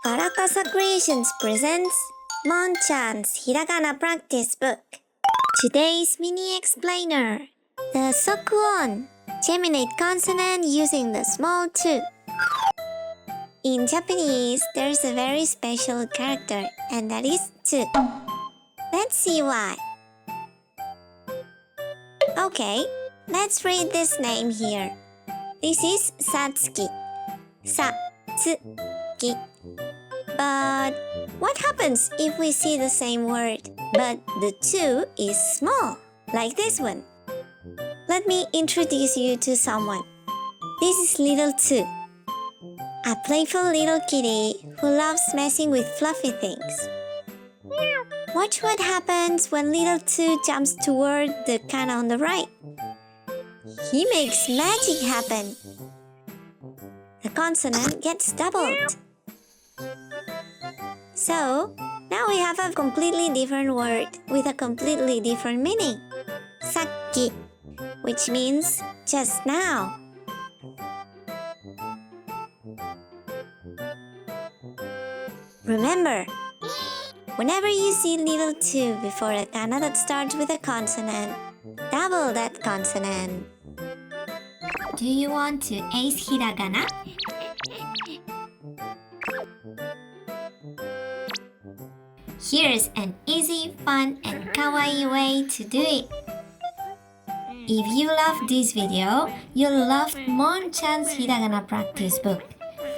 Karakasa Creations presents Monchan's Hiragana practice book. Today's mini explainer. The Sokuon, geminate consonant using the small 2. In Japanese, there's a very special character, and that is 2. Let's see why. Okay, let's read this name here. This is Satsuki. Sa-tsu-ki. But what happens if we see the same word, but the 2 is small, like this one? Let me introduce you to someone. This is little 2, a playful little kitty who loves messing with fluffy things. Watch what happens when little 2 jumps toward the can on the right. He makes magic happen. The consonant gets doubled. So, now we have a completely different word with a completely different meaning. Sakki, which means just now. Remember, whenever you see little 2 before a kana that starts with a consonant, double that consonant. Do you want to ace hiragana? Here's an easy, fun, and kawaii way to do it. If you loved this video, you'll love Monchan's Hiragana practice book.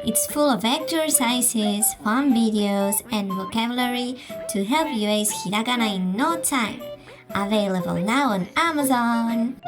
It's full of exercises, fun videos, and vocabulary to help you ace hiragana in no time. Available now on Amazon.